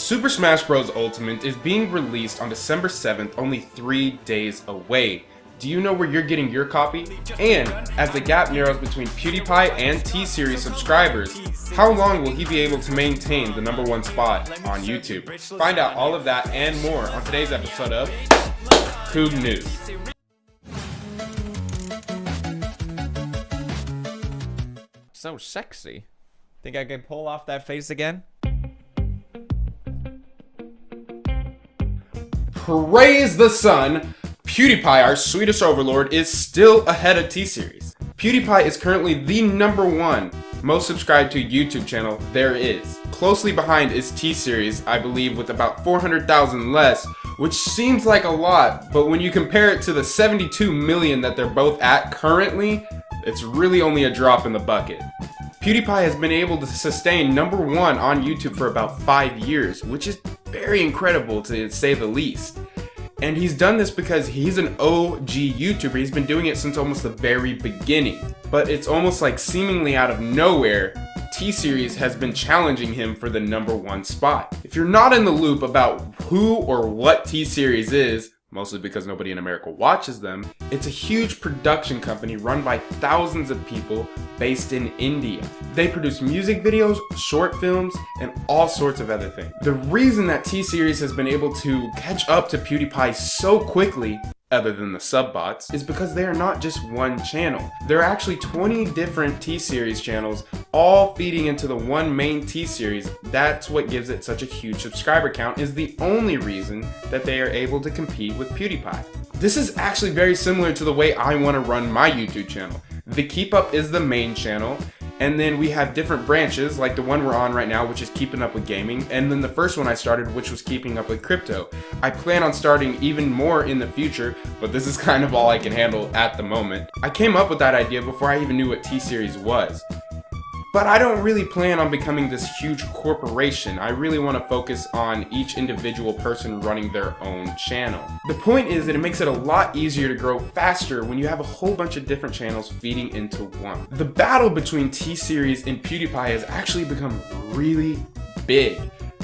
Super Smash Bros. Ultimate is being released on December 7th, only 3 days away. Do you know where you're getting your copy? And as the gap narrows between PewDiePie and T-Series subscribers, how long will he be able to maintain the #1 spot on YouTube? Find out all of that and more on today's episode of KUWG News. So sexy. Think I can pull off that face again? Praise the sun! PewDiePie, our Swedish overlord, is still ahead of T-Series. PewDiePie is currently the #1 most subscribed to YouTube channel there is. Closely behind is T-Series, I believe, with about 400,000 less, which seems like a lot, but when you compare it to the 72 million that they're both at currently, it's really only a drop in the bucket. PewDiePie has been able to sustain #1 on YouTube for about 5 years, which is very incredible to say the least. And he's done this because he's an OG YouTuber. He's been doing it since almost the very beginning. But it's almost like seemingly out of nowhere, T-Series has been challenging him for the #1 spot. If you're not in the loop about who or what T-Series is, mostly because nobody in America watches them, it's a huge production company run by thousands of people based in India. They produce music videos, short films, and all sorts of other things. The reason that T-Series has been able to catch up to PewDiePie so quickly, other than the sub-bots, is because they are not just one channel. There are actually 20 different T-Series channels, all feeding into the one main T-Series. That's what gives it such a huge subscriber count, is the only reason that they are able to compete with PewDiePie. This is actually very similar to the way I want to run my YouTube channel. The Keep Up is the main channel, and then we have different branches, like the one we're on right now, which is Keeping Up with Gaming, and then the first one I started, which was Keeping Up with Crypto. I plan on starting even more in the future, but this is kind of all I can handle at the moment. I came up with that idea before I even knew what T-Series was. But I don't really plan on becoming this huge corporation. I really want to focus on each individual person running their own channel. The point is that it makes it a lot easier to grow faster when you have a whole bunch of different channels feeding into one. The battle between T-Series and PewDiePie has actually become really big.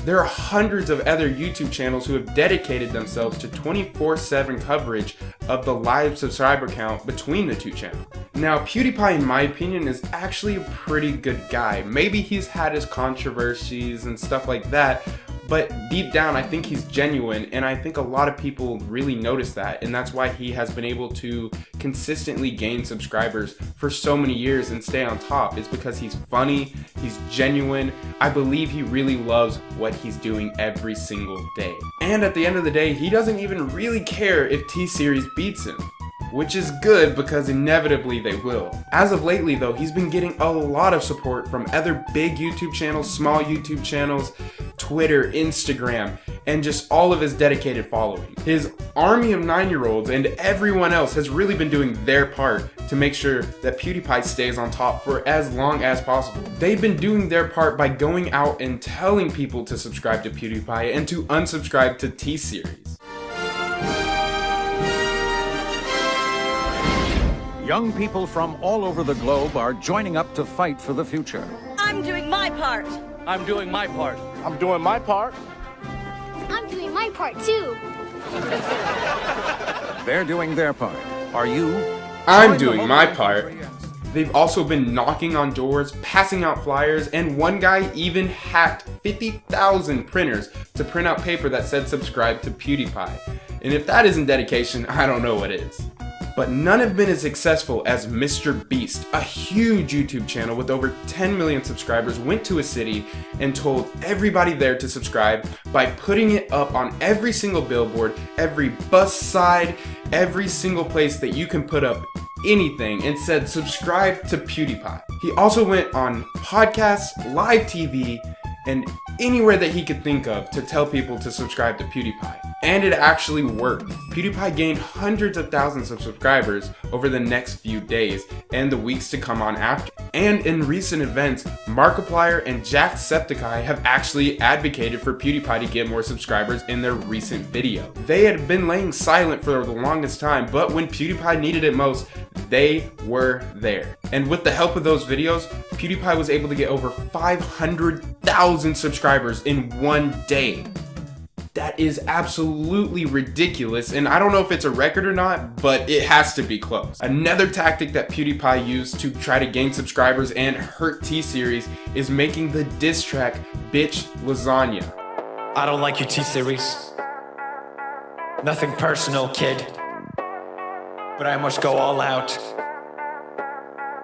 There are hundreds of other YouTube channels who have dedicated themselves to 24/7 coverage of the live subscriber count between the two channels. Now, PewDiePie, in my opinion, is actually a pretty good guy. Maybe he's had his controversies and stuff like that, but deep down, I think he's genuine, and I think a lot of people really notice that, and that's why he has been able to consistently gain subscribers for so many years and stay on top. It's because he's funny, he's genuine. I believe he really loves what he's doing every single day. And at the end of the day, he doesn't even really care if T-Series beats him, which is good because inevitably they will. As of lately though, he's been getting a lot of support from other big YouTube channels, small YouTube channels, Twitter, Instagram, and just all of his dedicated following. His army of 9-year-olds and everyone else has really been doing their part to make sure that PewDiePie stays on top for as long as possible. They've been doing their part by going out and telling people to subscribe to PewDiePie and to unsubscribe to T-Series. Young people from all over the globe are joining up to fight for the future. I'm doing my part. I'm doing my part. I'm doing my part. I'm doing my part too. They're doing their part. Are you? I'm doing my part. They've also been knocking on doors, passing out flyers, and one guy even hacked 50,000 printers to print out paper that said subscribe to PewDiePie. And if that isn't dedication, I don't know what is. But none have been as successful as Mr. Beast. A huge YouTube channel with over 10 million subscribers went to a city and told everybody there to subscribe by putting it up on every single billboard, every bus side, every single place that you can put up anything, and said subscribe to PewDiePie. He also went on podcasts, live TV, and anywhere that he could think of to tell people to subscribe to PewDiePie. And it actually worked. PewDiePie gained hundreds of thousands of subscribers over the next few days and the weeks to come on after. And in recent events, Markiplier and Jacksepticeye have actually advocated for PewDiePie to get more subscribers in their recent video. They had been laying silent for the longest time, but when PewDiePie needed it most, they were there. And with the help of those videos, PewDiePie was able to get over 500,000 subscribers subscribers in one day. That is absolutely ridiculous, and I don't know if it's a record or not, but it has to be close. Another tactic that PewDiePie used to try to gain subscribers and hurt T-Series is making the diss track Bitch Lasagna. I don't like your T-Series. Nothing personal, kid. But I must go all out.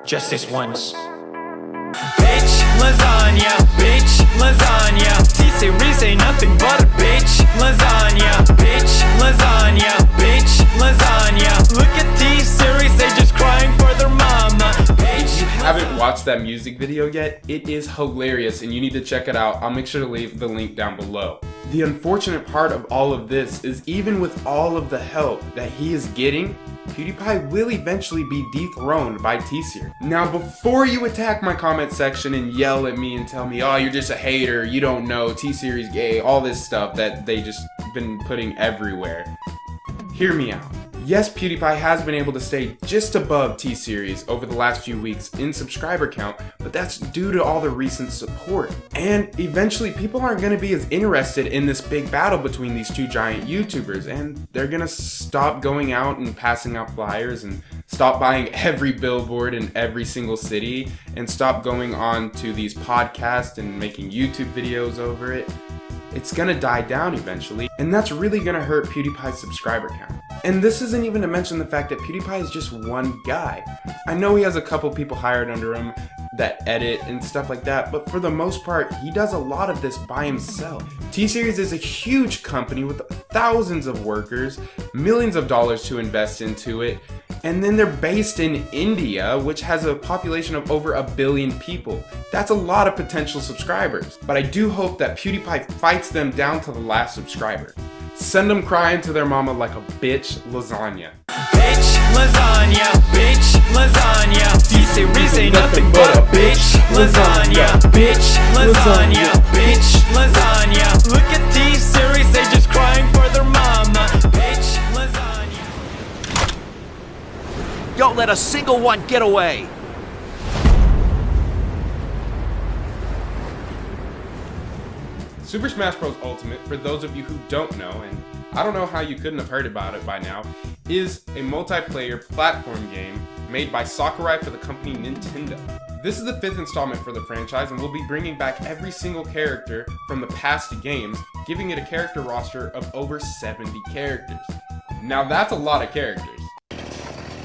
Just this once. Bitch lasagna, bitch lasagna. T-Series ain't nothing but a bitch lasagna. Bitch lasagna, bitch lasagna. Look at T-Series, they just crying for their mama. If you haven't watched that music video yet, it is hilarious and you need to check it out. I'll make sure to leave the link down below. The unfortunate part of all of this is even with all of the help that he is getting, PewDiePie will eventually be dethroned by T-Series. Now, before you attack my comment section and yell at me and tell me, oh, you're just a hater, you don't know, T-Series gay, all this stuff that they just been putting everywhere, hear me out. Yes, PewDiePie has been able to stay just above T-Series over the last few weeks in subscriber count, but that's due to all the recent support. And eventually people aren't going to be as interested in this big battle between these two giant YouTubers, and they're going to stop going out and passing out flyers and stop buying every billboard in every single city and stop going on to these podcasts and making YouTube videos over it. It's gonna die down eventually, and that's really gonna hurt PewDiePie's subscriber count. And this isn't even to mention the fact that PewDiePie is just one guy. I know he has a couple people hired under him that edit and stuff like that, but for the most part, he does a lot of this by himself. T-Series is a huge company with thousands of workers, millions of dollars to invest into it, and then they're based in India, which has a population of over 1 billion people. That's a lot of potential subscribers. But I do hope that PewDiePie fights them down to the last subscriber. Send them crying to their mama like a bitch lasagna. Bitch lasagna, bitch lasagna. T-Series ain't nothing but a bitch lasagna. Bitch lasagna, bitch lasagna. Look at T-Series, they just crying for their mama. Bitch lasagna. Don't let a single one get away! Super Smash Bros. Ultimate, for those of you who don't know, and I don't know how you couldn't have heard about it by now, is a multiplayer platform game made by Sakurai for the company Nintendo. This is the 5th installment for the franchise, and we'll be bringing back every single character from the past games, giving it a character roster of over 70 characters. Now that's a lot of characters.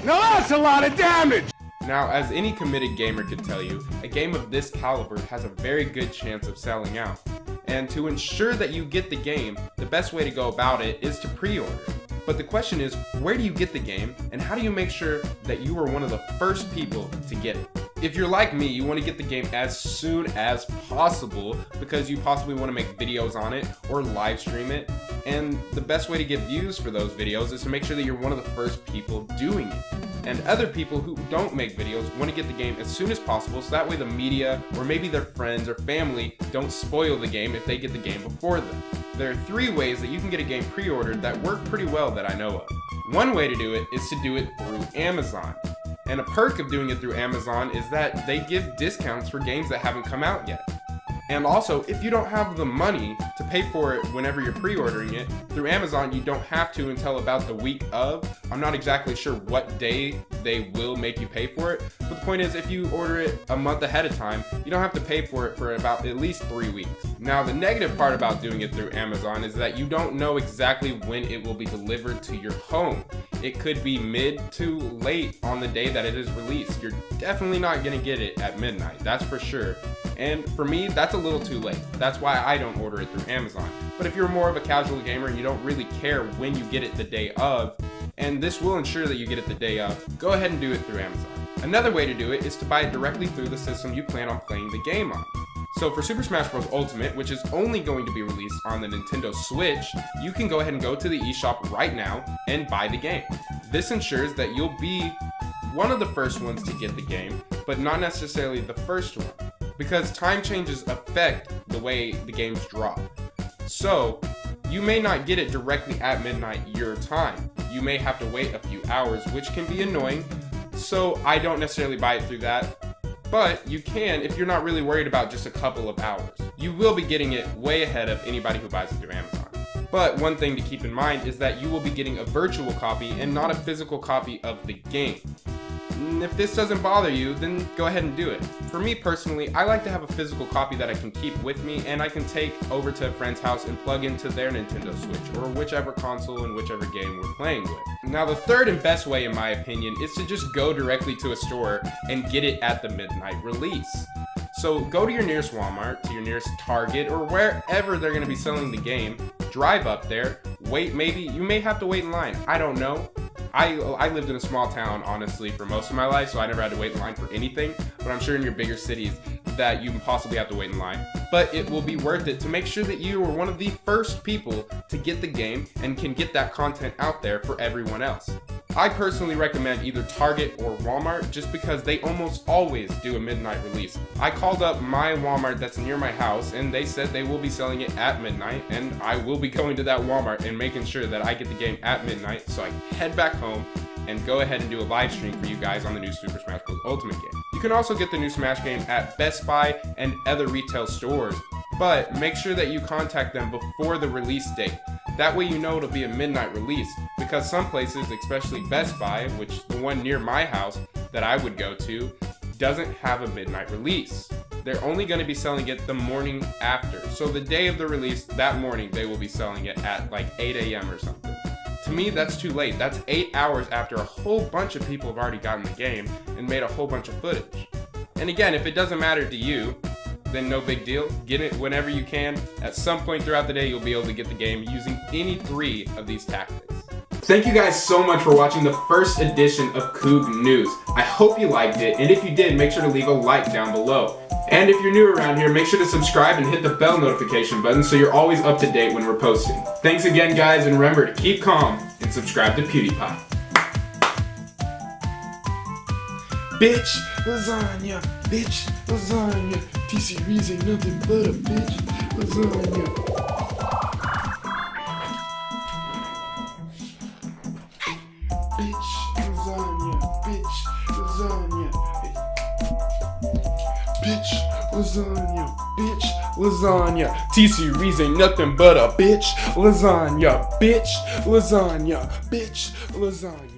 Now that's a lot of damage! Now, as any committed gamer could tell you, a game of this caliber has a very good chance of selling out. And to ensure that you get the game, the best way to go about it is to pre-order. But the question is, where do you get the game, and how do you make sure that you are one of the first people to get it? If you're like me, you want to get the game as soon as possible because you possibly want to make videos on it or live stream it. And the best way to get views for those videos is to make sure that you're one of the first people doing it. And other people who don't make videos want to get the game as soon as possible so that way the media or maybe their friends or family don't spoil the game if they get the game before them. There are 3 ways that you can get a game pre-ordered that work pretty well that I know of. One way to do it is to do it through Amazon. And a perk of doing it through Amazon is that they give discounts for games that haven't come out yet. And also, if you don't have the money to pay for it whenever you're pre-ordering it, through Amazon you don't have to until about the week of. I'm not exactly sure what day they will make you pay for it, but the point is if you order it a month ahead of time, you don't have to pay for it for about at least 3 weeks. Now the negative part about doing it through Amazon is that you don't know exactly when it will be delivered to your home. It could be mid to late on the day that it is released. You're definitely not gonna get it at midnight, that's for sure. And for me, that's a little too late. That's why I don't order it through Amazon. But if you're more of a casual gamer and you don't really care when you get it the day of, and this will ensure that you get it the day of, go ahead and do it through Amazon. Another way to do it is to buy it directly through the system you plan on playing the game on. So for Super Smash Bros. Ultimate, which is only going to be released on the Nintendo Switch, you can go ahead and go to the eShop right now and buy the game. This ensures that you'll be one of the first ones to get the game, but not necessarily the first one, because time changes affect the way the games drop. So you may not get it directly at midnight your time. You may have to wait a few hours, which can be annoying, so I don't necessarily buy it through that. But you can if you're not really worried about just a couple of hours. you will be getting it way ahead of anybody who buys it through Amazon. But one thing to keep in mind is that you will be getting a virtual copy and not a physical copy of the game. And if this doesn't bother you, then go ahead and do it. For me personally, I like to have a physical copy that I can keep with me and I can take over to a friend's house and plug into their Nintendo Switch or whichever console and whichever game we're playing with. Now the third and best way in my opinion is to just go directly to a store and get it at the midnight release. So go to your nearest Walmart, to your nearest Target, or wherever they're going to be selling the game, drive up there, wait, you may have to wait in line, I don't know. I lived in a small town, honestly, for most of my life, so I never had to wait in line for anything, but I'm sure in your bigger cities that you possibly have to wait in line. But it will be worth it to make sure that you are one of the first people to get the game and can get that content out there for everyone else. I personally recommend either Target or Walmart just because they almost always do a midnight release. I called up my Walmart that's near my house and they said they will be selling it at midnight, and I will be going to that Walmart and making sure that I get the game at midnight so I can head back home and go ahead and do a live stream for you guys on the new Super Smash Bros. Ultimate game. You can also get the new Smash game at Best Buy and other retail stores, but make sure that you contact them before the release date. That way you know it'll be a midnight release, because some places, especially Best Buy, which the one near my house that I would go to, doesn't have a midnight release. They're only going to be selling it the morning after. So the day of the release, that morning, they will be selling it at like 8 a.m. or something. To me, that's too late. That's 8 hours after a whole bunch of people have already gotten the game and made a whole bunch of footage. And again, if it doesn't matter to you, then no big deal. Get it whenever you can. At some point throughout the day, you'll be able to get the game using any 3 of these tactics. Thank you guys so much for watching the first edition of KUWG News. I hope you liked it, and if you did, make sure to leave a like down below. And if you're new around here, make sure to subscribe and hit the bell notification button so you're always up to date when we're posting. Thanks again, guys, and remember to keep calm and subscribe to Pewdiepie. Bitch, lasagna, bitch, lasagna. TSeries ain't nothing but a bitch, lasagna. Bitch, lasagna, bitch, lasagna. Bitch, lasagna, bitch, lasagna. TSeries ain't nothing but a bitch, lasagna, bitch, lasagna, bitch, lasagna.